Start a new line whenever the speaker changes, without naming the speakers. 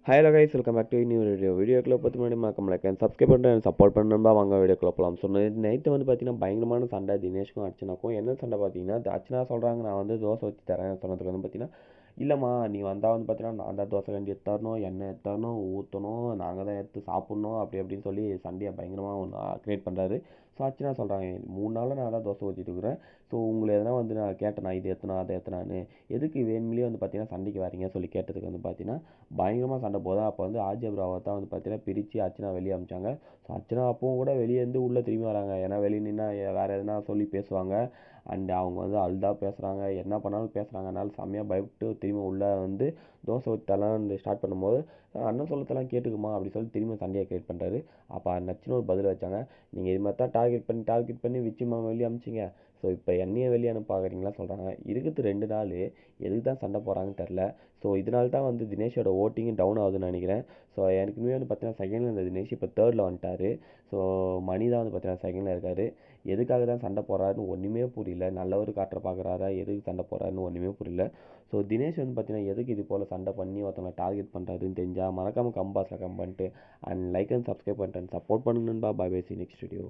Hello guys, welcome back to new வீடியோக்குள்ளே பார்த்து முன்னாடி மறக்காம லைக் அண்ட் சப்ஸ்கிரைப் பண்ணுறேன், சப்போர்ட் பண்ணணும்பா. வாங்க வீடியோக்குள்ளே போகலாம். ஸோ நைட்டு வந்து பார்த்தீங்கன்னா பயங்கரமான சண்டை தினேஷ்க்கும் அர்ச்சனாக்கும். என்ன சண்டை பார்த்தீங்கன்னா, அர்ச்சனா சொல்கிறாங்க நான் வந்து தோசை ஊற்றி தரேன் சொன்னதுக்கு வந்து பார்த்தீங்கன்னா, இல்லைம்மா நீ வந்தால் வந்து பார்த்தீங்கன்னா நான் தான் தோசை கண்டி எடுத்தரணும், எண்ணெய் எடுத்தரணும், ஊற்றணும், நாங்கள் தான் எடுத்து சாப்பிட்ணும், அப்படி அப்படின்னு சொல்லி சண்டையை பயங்கரமாக ஒன்று க்ரியேட் பண்ணுறாரு. ஸோ அர்ச்சனா சொல்கிறாங்க 3 நாளில் நான் தான் தோசை ஊற்றிட்டு இருக்கிறேன். ஸோ உங்களை எதனா வந்து நான் கேட்டேன், நான் இது எத்தனா அதை எத்தனான்னு, எதுக்கு வேணுமிலே வந்து பார்த்தீங்கன்னா சண்டைக்கு வரீங்க சொல்லி கேட்டதுக்கு வந்து பார்த்தீங்கன்னா பயங்கரமாக சண்டை போதும். அப்போ வந்து ஆர்ஜே ப்ராவை தான் வந்து பார்த்தீங்கன்னா பிரித்து அர்ச்சனா வெளியே அமிச்சாங்க. ஸோ அர்ச்சனா அப்பவும் கூட வெளியே இருந்து உள்ளே திரும்பி வராங்க. ஏன்னா வெளியே நின்னா வேறு எதனா சொல்லி பேசுவாங்க. அண்ட் அவங்க வந்து அழுதா பேசுகிறாங்க, என்ன பண்ணாலும் பேசுகிறாங்க. அதனால செம்மையாக பயப்பட்டு திரும்பி உள்ளே வந்து தோசை ஊற்றலாம் ஸ்டார்ட் பண்ணும்போது அண்ணன் சொல்லத்தெல்லாம் கேட்டுக்குமா அப்படி சொல்லி திரும்பி சண்டையை கிரியேட் பண்ணுறாரு. அப்போ நச்சுன்னு ஒரு பதில் வச்சாங்க, நீங்கள் இது மாதிரி தான் டார்கெட் பண்ணி விச்சிமா வெளியே அமிச்சிங்க. ஸோ இப்போ என்னையே வெளியே அனுப்ப பார்க்குறீங்களா சொல்கிறாங்க. இருக்குது 2 நாள், எதுக்கு தான் சண்டை போகிறாங்கன்னு தெரில. ஸோ இதனால தான் வந்து தினேஷோட ஓட்டிங்கும் டவுன் ஆகுதுன்னு நினைக்கிறேன். ஸோ எனக்குமே வந்து பார்த்தீங்கன்னா செகண்டில் இருந்த தினேஷ் இப்போ தேர்டில் வந்துட்டார். ஸோ மணி தான் வந்து பார்த்தீங்கன்னா செகண்டில் இருக்கார். எதுக்காக தான் சண்டை போடுறாருன்னு ஒன்றுமே புரியல. நல்லவர் காட்டுற பார்க்குறாரா, எதுக்கு சண்டை போடுறாருன்னு ஒன்றுமே புரியல. ஸோ தினேஷ் வந்து பார்த்தீங்கன்னா எதுக்கு இது போல் சண்டை பண்ணி ஒருத்தவங்களை டார்கெட் பண்ணுறாருன்னு தெரிஞ்சால் மறக்காமல் கம்பாஸில் கம் பண்ணிட்டு அண்ட் லைக் அண்ட் சப்ஸ்கிரைப் பண்ணிட்டு சப்போர்ட் பண்ணுங்கன்பா. Bye bye, see next video.